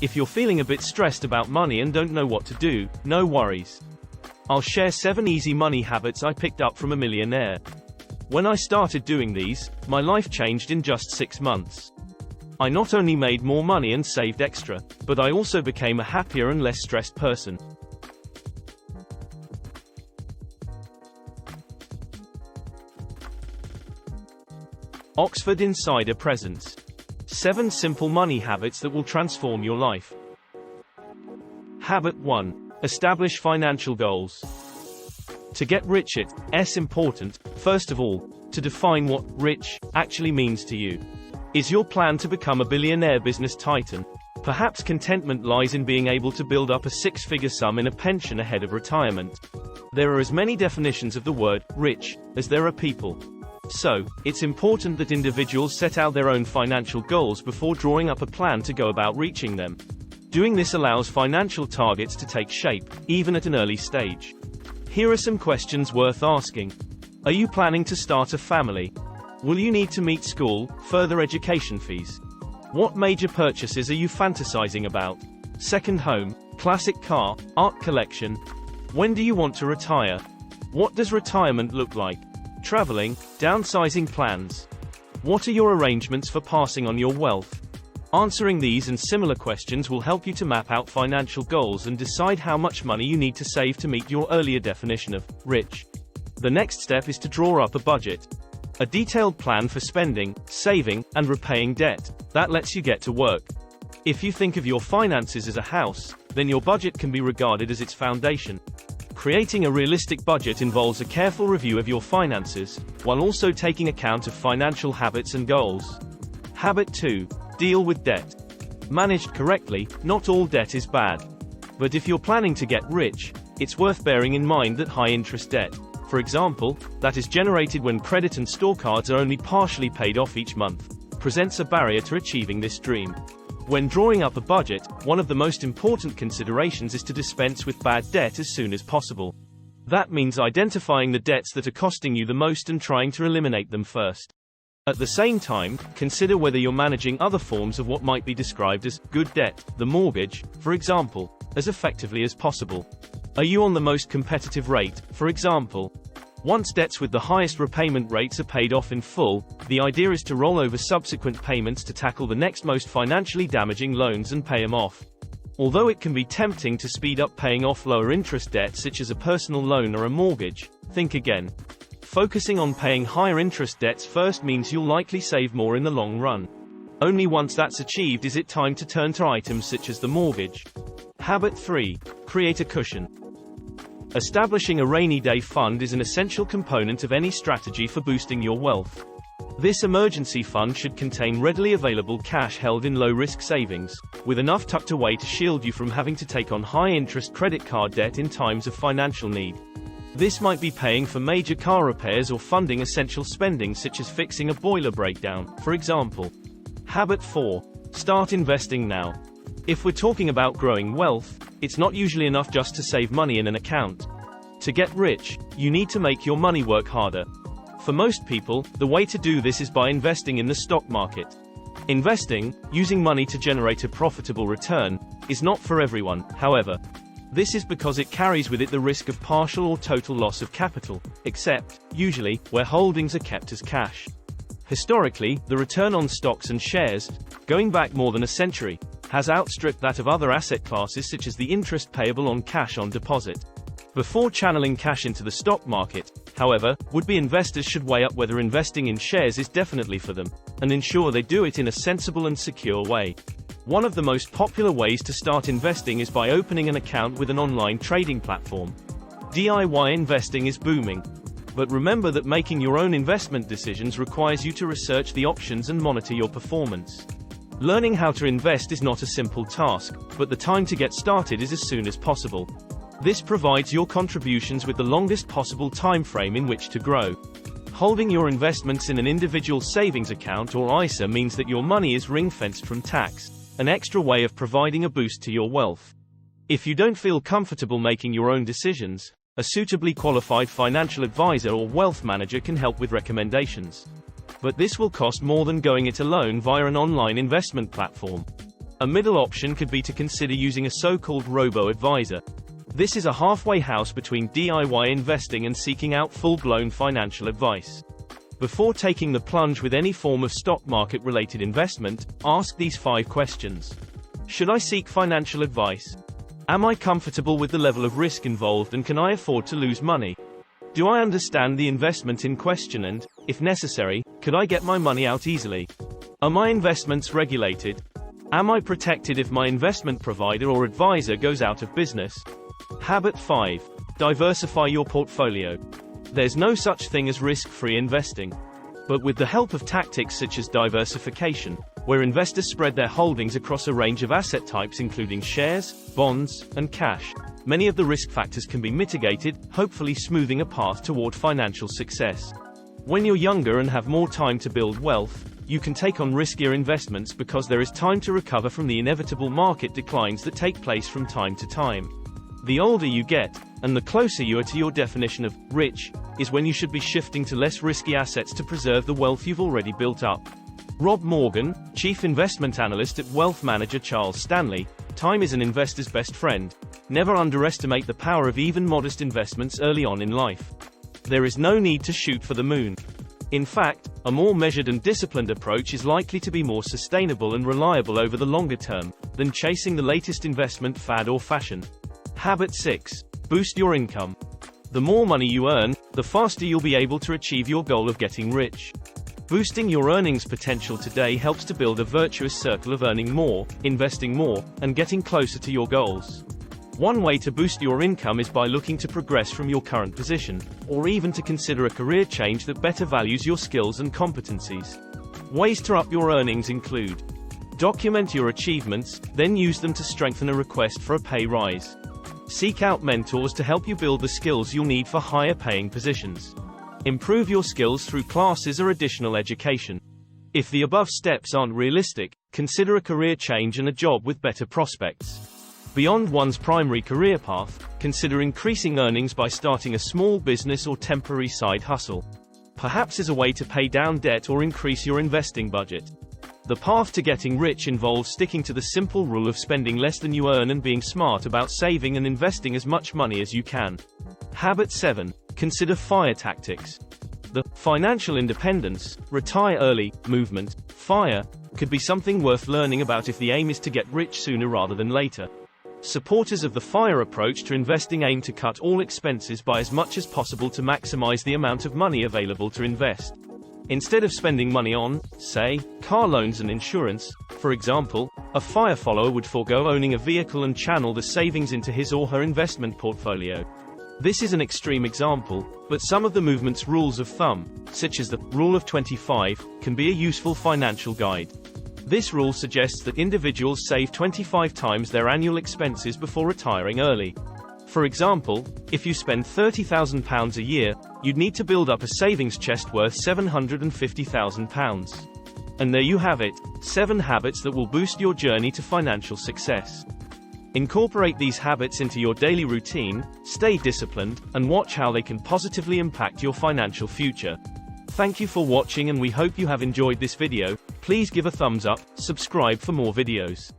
If you're feeling a bit stressed about money and don't know what to do, no worries. I'll share 7 easy money habits I picked up from a millionaire. When I started doing these, my life changed in just 6 months. I not only made more money and saved extra, but I also became a happier and less stressed person. Oxford Insider presents 7 simple money habits that will transform your life. Habit 1. Establish financial goals. To get rich, it's important, first of all, to define what rich actually means to you. Is your plan to become a billionaire business titan? Perhaps contentment lies in being able to build up a 6-figure sum in a pension ahead of retirement. There are as many definitions of the word rich as there are people. So, it's important that individuals set out their own financial goals before drawing up a plan to go about reaching them. Doing this allows financial targets to take shape, even at an early stage. Here are some questions worth asking. Are you planning to start a family? Will you need to meet school, further education fees? What major purchases are you fantasizing about? Second home, classic car, art collection? When do you want to retire? What does retirement look like? Traveling, downsizing plans? What are your arrangements for passing on your wealth? Answering these and similar questions will help you to map out financial goals and decide how much money you need to save to meet your earlier definition of rich. The next step is to draw up a budget. A detailed plan for spending, saving, and repaying debt. That lets you get to work. If you think of your finances as a house, then your budget can be regarded as its foundation. Creating a realistic budget involves a careful review of your finances, while also taking account of financial habits and goals. Habit 2. Deal with debt. Managed correctly, not all debt is bad. But if you're planning to get rich, it's worth bearing in mind that high-interest debt, for example, that is generated when credit and store cards are only partially paid off each month, presents a barrier to achieving this dream. When drawing up a budget, one of the most important considerations is to dispense with bad debt as soon as possible. That means identifying the debts that are costing you the most and trying to eliminate them first. At the same time, consider whether you're managing other forms of what might be described as good debt, the mortgage, for example, as effectively as possible. Are you on the most competitive rate, for example? Once debts with the highest repayment rates are paid off in full, the idea is to roll over subsequent payments to tackle the next most financially damaging loans and pay them off. Although it can be tempting to speed up paying off lower interest debts such as a personal loan or a mortgage, think again. Focusing on paying higher interest debts first means you'll likely save more in the long run. Only once that's achieved is it time to turn to items such as the mortgage. Habit 3. Create a cushion. Establishing a rainy day fund is an essential component of any strategy for boosting your wealth. This emergency fund should contain readily available cash held in low-risk savings, with enough tucked away to shield you from having to take on high-interest credit card debt in times of financial need. This might be paying for major car repairs or funding essential spending such as fixing a boiler breakdown, for example. Habit 4. Start investing now. If we're talking about growing wealth, it's not usually enough just to save money in an account. To get rich, you need to make your money work harder. For most people, the way to do this is by investing in the stock market. Investing, using money to generate a profitable return, is not for everyone, however. This is because it carries with it the risk of partial or total loss of capital, except, usually, where holdings are kept as cash. Historically, the return on stocks and shares, going back more than a century, has outstripped that of other asset classes such as the interest payable on cash on deposit. Before channeling cash into the stock market, however, would-be investors should weigh up whether investing in shares is definitely for them, and ensure they do it in a sensible and secure way. One of the most popular ways to start investing is by opening an account with an online trading platform. DIY investing is booming. But remember that making your own investment decisions requires you to research the options and monitor your performance. Learning how to invest is not a simple task, but the time to get started is as soon as possible. This provides your contributions with the longest possible time frame in which to grow. Holding your investments in an individual savings account or ISA means that your money is ring-fenced from tax, an extra way of providing a boost to your wealth. If you don't feel comfortable making your own decisions, a suitably qualified financial advisor or wealth manager can help with recommendations. But this will cost more than going it alone via an online investment platform. A middle option could be to consider using a so-called robo-advisor. This is a halfway house between DIY investing and seeking out full-blown financial advice. Before taking the plunge with any form of stock market-related investment, ask these 5 questions. Should I seek financial advice? Am I comfortable with the level of risk involved and can I afford to lose money? Do I understand the investment in question and, if necessary, could I get my money out easily? Are my investments regulated? Am I protected if my investment provider or advisor goes out of business? Habit 5. Diversify your portfolio. There's no such thing as risk-free investing. But with the help of tactics such as diversification, where investors spread their holdings across a range of asset types including shares, bonds, and cash, many of the risk factors can be mitigated, hopefully smoothing a path toward financial success. When you're younger and have more time to build wealth, you can take on riskier investments because there is time to recover from the inevitable market declines that take place from time to time. The older you get, and the closer you are to your definition of rich, is when you should be shifting to less risky assets to preserve the wealth you've already built up. Rob Morgan, Chief Investment Analyst at wealth manager Charles Stanley, time is an investor's best friend. Never underestimate the power of even modest investments early on in life. There is no need to shoot for the moon. In fact, a more measured and disciplined approach is likely to be more sustainable and reliable over the longer term than chasing the latest investment fad or fashion. Habit 6. Boost your income. The more money you earn, the faster you'll be able to achieve your goal of getting rich. Boosting your earnings potential today helps to build a virtuous circle of earning more, investing more, and getting closer to your goals. One way to boost your income is by looking to progress from your current position, or even to consider a career change that better values your skills and competencies. Ways to up your earnings include: document your achievements, then use them to strengthen a request for a pay rise. Seek out mentors to help you build the skills you'll need for higher paying positions. Improve your skills through classes or additional education. If the above steps aren't realistic, consider a career change and a job with better prospects. Beyond one's primary career path, consider increasing earnings by starting a small business or temporary side hustle. Perhaps as a way to pay down debt or increase your investing budget. The path to getting rich involves sticking to the simple rule of spending less than you earn and being smart about saving and investing as much money as you can. Habit 7. Consider FIRE tactics. The financial independence, retire early movement, FIRE, could be something worth learning about if the aim is to get rich sooner rather than later. Supporters of the FIRE approach to investing aim to cut all expenses by as much as possible to maximize the amount of money available to invest. Instead of spending money on, say, car loans and insurance, for example, a FIRE follower would forego owning a vehicle and channel the savings into his or her investment portfolio. This is an extreme example, but some of the movement's rules of thumb, such as the Rule of 25, can be a useful financial guide. This rule suggests that individuals save 25 times their annual expenses before retiring early. For example, if you spend £30,000 a year, you'd need to build up a savings chest worth £750,000. And there you have it, 7 habits that will boost your journey to financial success. Incorporate these habits into your daily routine, stay disciplined, and watch how they can positively impact your financial future. Thank you for watching and we hope you have enjoyed this video. Please give a thumbs up, subscribe for more videos.